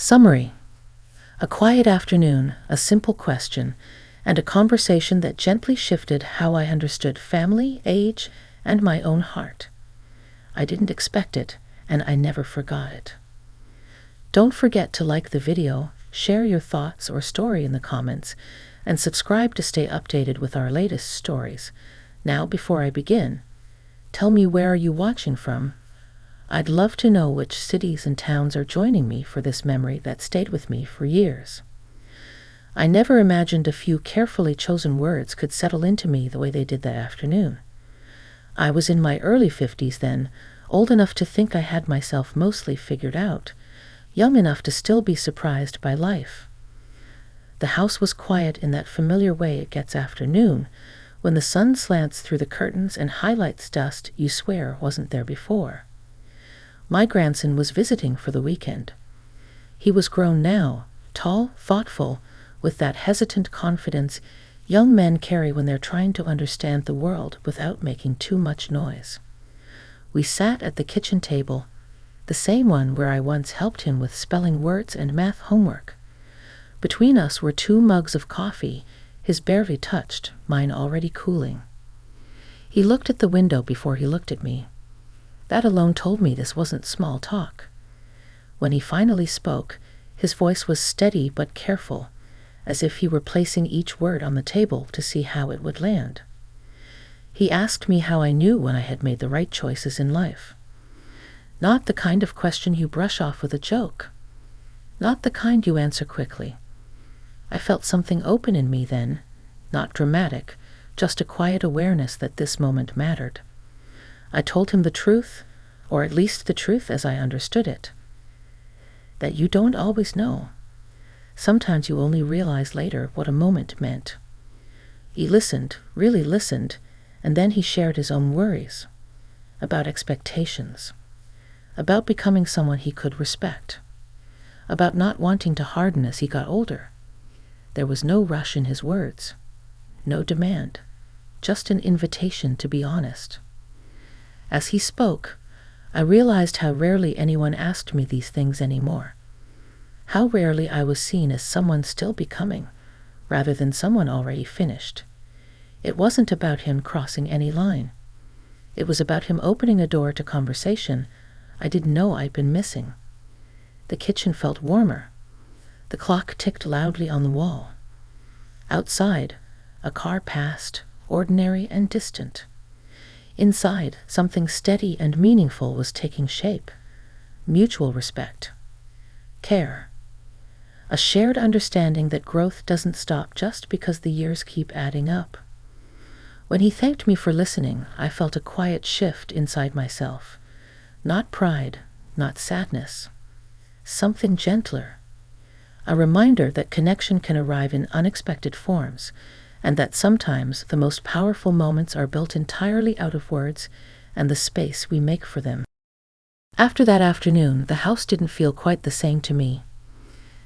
Summary: a quiet afternoon, a simple question, and a conversation that gently shifted how I understood family, age, and my own heart. I didn't expect it, and I never forgot it. Don't forget to like the video, share your thoughts or story in the comments, and subscribe to stay updated with our latest stories. Now, before I begin, tell me, where are you watching from? I'd love to know which cities and towns are joining me for this memory that stayed with me for years. I never imagined a few carefully chosen words could settle into me the way they did that afternoon. I was in my early 50s then, old enough to think I had myself mostly figured out, young enough to still be surprised by life. The house was quiet in that familiar way it gets afternoon, when the sun slants through the curtains and highlights dust you swear wasn't there before. My grandson was visiting for the weekend. He was grown now, tall, thoughtful, with that hesitant confidence young men carry when they're trying to understand the world without making too much noise. We sat at the kitchen table, the same one where I once helped him with spelling words and math homework. Between us were 2 mugs of coffee, his barely touched, mine already cooling. He looked at the window before he looked at me. That alone told me this wasn't small talk. When he finally spoke, his voice was steady but careful, as if he were placing each word on the table to see how it would land. He asked me how I knew when I had made the right choices in life. Not the kind of question you brush off with a joke. Not the kind you answer quickly. I felt something open in me then, not dramatic, just a quiet awareness that this moment mattered. I told him the truth, or at least the truth as I understood it. That you don't always know. Sometimes you only realize later what a moment meant. He listened, really listened, and then he shared his own worries. About expectations. About becoming someone he could respect. About not wanting to harden as he got older. There was no rush in his words. No demand. Just an invitation to be honest. As he spoke, I realized how rarely anyone asked me these things anymore. How rarely I was seen as someone still becoming, rather than someone already finished. It wasn't about him crossing any line. It was about him opening a door to conversation I didn't know I'd been missing. The kitchen felt warmer. The clock ticked loudly on the wall. Outside, a car passed, ordinary and distant. Inside, something steady and meaningful was taking shape. Mutual respect. Care. A shared understanding that growth doesn't stop just because the years keep adding up. When he thanked me for listening, I felt a quiet shift inside myself. Not pride, not sadness. Something gentler. A reminder that connection can arrive in unexpected forms, and that sometimes the most powerful moments are built entirely out of words and the space we make for them. After that afternoon, the house didn't feel quite the same to me.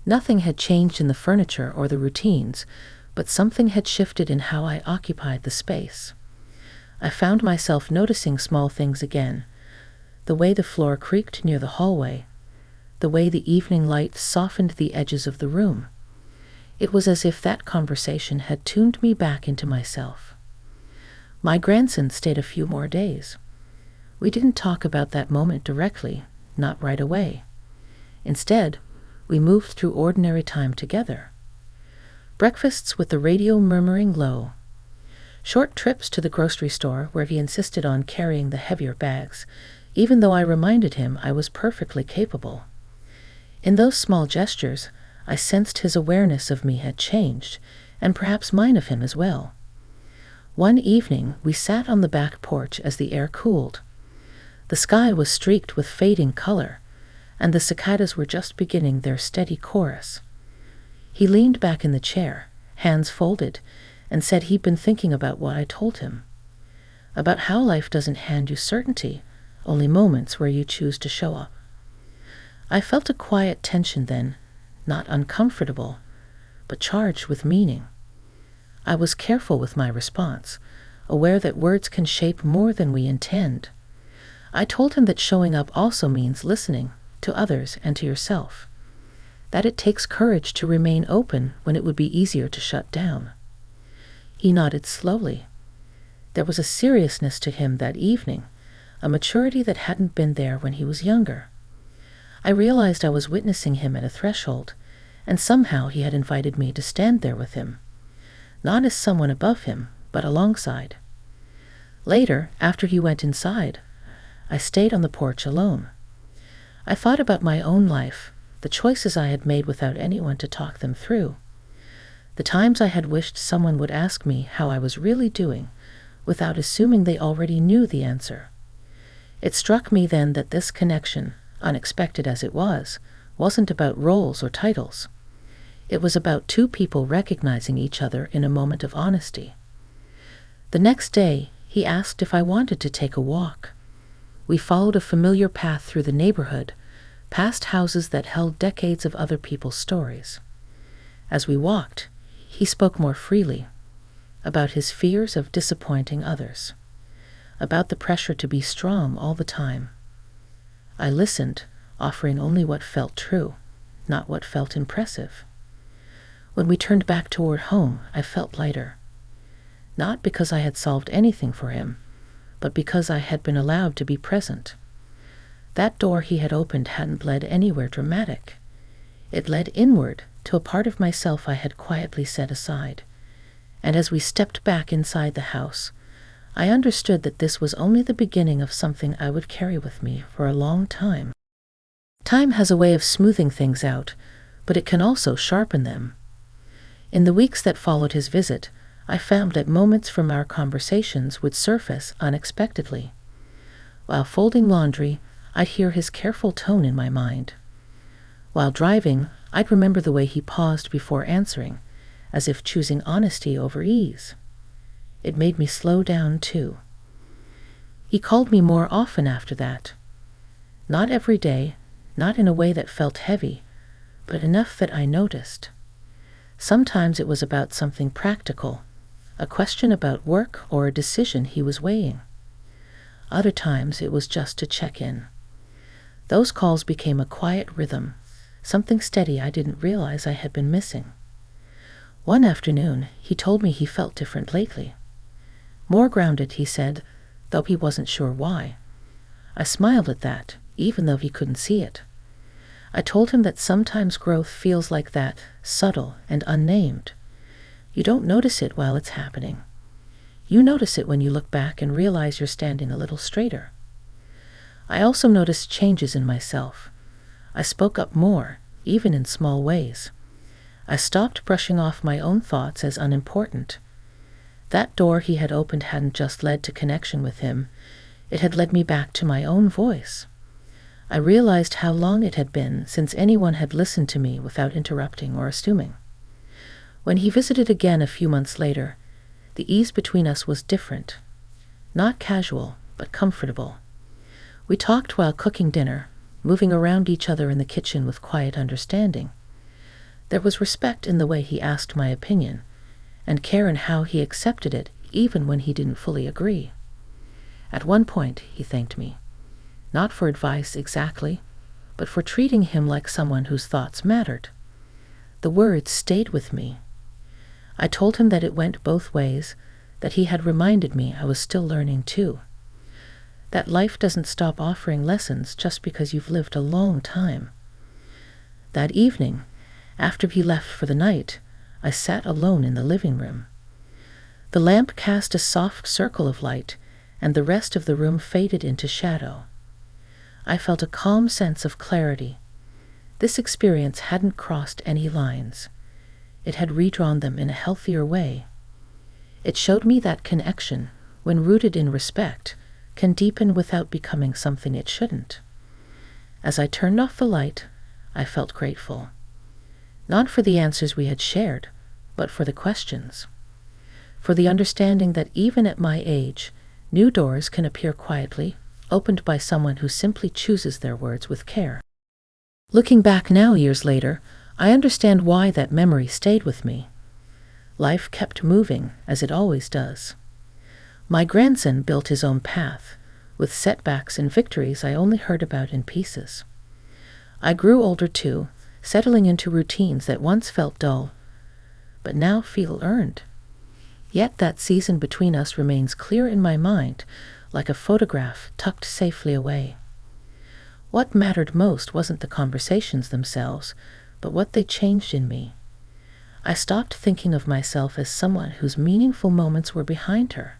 Nothing had changed in the furniture or the routines, but something had shifted in how I occupied the space. I found myself noticing small things again. The way the floor creaked near the hallway. The way the evening light softened the edges of the room. It was as if that conversation had tuned me back into myself. My grandson stayed a few more days. We didn't talk about that moment directly, not right away. Instead, we moved through ordinary time together. Breakfasts with the radio murmuring low. Short trips to the grocery store where he insisted on carrying the heavier bags, even though I reminded him I was perfectly capable. In those small gestures, I sensed his awareness of me had changed, and perhaps mine of him as well. One evening, we sat on the back porch as the air cooled. The sky was streaked with fading color, and the cicadas were just beginning their steady chorus. He leaned back in the chair, hands folded, and said he'd been thinking about what I told him. About how life doesn't hand you certainty, only moments where you choose to show up. I felt a quiet tension then, not uncomfortable, but charged with meaning. I was careful with my response, aware that words can shape more than we intend. I told him that showing up also means listening to others and to yourself. that it takes courage to remain open when it would be easier to shut down. He nodded slowly. There was a seriousness to him that evening, a maturity that hadn't been there when he was younger. I realized I was witnessing him at a threshold, and somehow he had invited me to stand there with him, not as someone above him, but alongside. Later, after he went inside, I stayed on the porch alone. I thought about my own life, the choices I had made without anyone to talk them through, the times I had wished someone would ask me how I was really doing, without assuming they already knew the answer. It struck me then that this connection, unexpected as it was, wasn't about roles or titles. It was about two people recognizing each other in a moment of honesty. The next day, he asked if I wanted to take a walk. We followed a familiar path through the neighborhood, past houses that held decades of other people's stories. As we walked, he spoke more freely, about his fears of disappointing others, about the pressure to be strong all the time. I listened, offering only what felt true, not what felt impressive. When we turned back toward home, I felt lighter. Not because I had solved anything for him, but because I had been allowed to be present. That door he had opened hadn't led anywhere dramatic. It led inward to a part of myself I had quietly set aside. And as we stepped back inside the house, I understood that this was only the beginning of something I would carry with me for a long time. Time has a way of smoothing things out, but it can also sharpen them. In the weeks that followed his visit, I found that moments from our conversations would surface unexpectedly. While folding laundry, I'd hear his careful tone in my mind. While driving, I'd remember the way he paused before answering, as if choosing honesty over ease. It made me slow down, too. He called me more often after that. Not every day, not in a way that felt heavy, but enough that I noticed. Sometimes it was about something practical, a question about work or a decision he was weighing. Other times it was just to check in. Those calls became a quiet rhythm, something steady I didn't realize I had been missing. One afternoon, he told me he felt different lately. More grounded, he said, though he wasn't sure why. I smiled at that, even though he couldn't see it. I told him that sometimes growth feels like that, subtle and unnamed. You don't notice it while it's happening. You notice it when you look back and realize you're standing a little straighter. I also noticed changes in myself. I spoke up more, even in small ways. I stopped brushing off my own thoughts as unimportant. That door he had opened hadn't just led to connection with him, it had led me back to my own voice. I realized how long it had been since anyone had listened to me without interrupting or assuming. When he visited again a few months later, the ease between us was different. Not casual, but comfortable. We talked while cooking dinner, moving around each other in the kitchen with quiet understanding. There was respect in the way he asked my opinion, and care in how he accepted it even when he didn't fully agree. At one point, he thanked me, not for advice exactly, but for treating him like someone whose thoughts mattered. The words stayed with me. I told him that it went both ways, that he had reminded me I was still learning too. That life doesn't stop offering lessons just because you've lived a long time. That evening, after he left for the night, I sat alone in the living room. The lamp cast a soft circle of light, and the rest of the room faded into shadow. I felt a calm sense of clarity. This experience hadn't crossed any lines. It had redrawn them in a healthier way. It showed me that connection, when rooted in respect, can deepen without becoming something it shouldn't. As I turned off the light, I felt grateful. Not for the answers we had shared, but for the questions. For the understanding that even at my age, new doors can appear quietly, opened by someone who simply chooses their words with care. Looking back now, years later, I understand why that memory stayed with me. Life kept moving, as it always does. My grandson built his own path, with setbacks and victories I only heard about in pieces. I grew older too, settling into routines that once felt dull, but now feel earned. Yet that season between us remains clear in my mind, like a photograph tucked safely away. What mattered most wasn't the conversations themselves, but what they changed in me. I stopped thinking of myself as someone whose meaningful moments were behind her.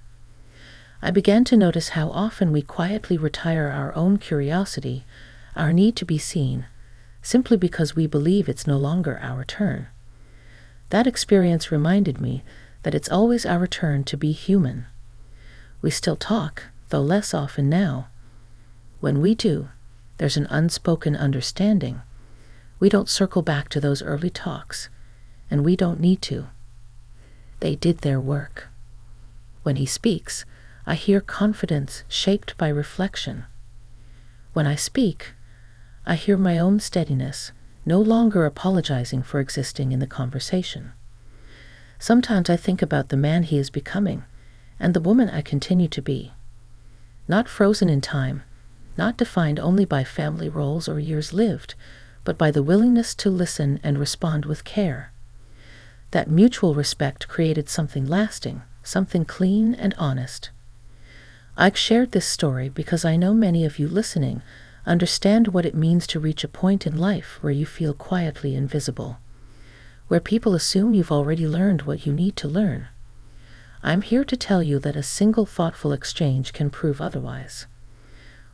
I began to notice how often we quietly retire our own curiosity, our need to be seen, simply because we believe it's no longer our turn. That experience reminded me that it's always our turn to be human. We still talk, though less often now. When we do, there's an unspoken understanding. We don't circle back to those early talks, and we don't need to. They did their work. When he speaks, I hear confidence shaped by reflection. When I speak, I hear my own steadiness, no longer apologizing for existing in the conversation. Sometimes I think about the man he is becoming, and the woman I continue to be. Not frozen in time, not defined only by family roles or years lived, but by the willingness to listen and respond with care. That mutual respect created something lasting, something clean and honest. I've shared this story because I know many of you listening understand what it means to reach a point in life where you feel quietly invisible, where people assume you've already learned what you need to learn. I'm here to tell you that a single thoughtful exchange can prove otherwise.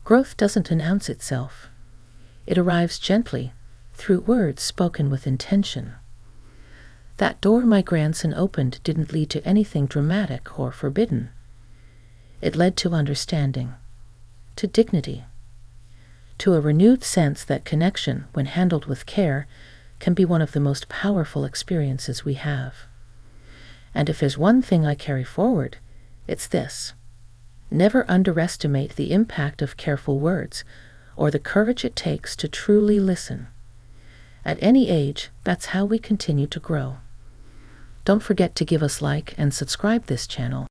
Growth doesn't announce itself. It arrives gently, through words spoken with intention. That door my grandson opened didn't lead to anything dramatic or forbidden. It led to understanding, to dignity, to a renewed sense that connection, when handled with care, can be one of the most powerful experiences we have. And if there's one thing I carry forward, it's this: never underestimate the impact of careful words, or the courage it takes to truly listen. At any age, that's how we continue to grow. Don't forget to give us like and subscribe this channel.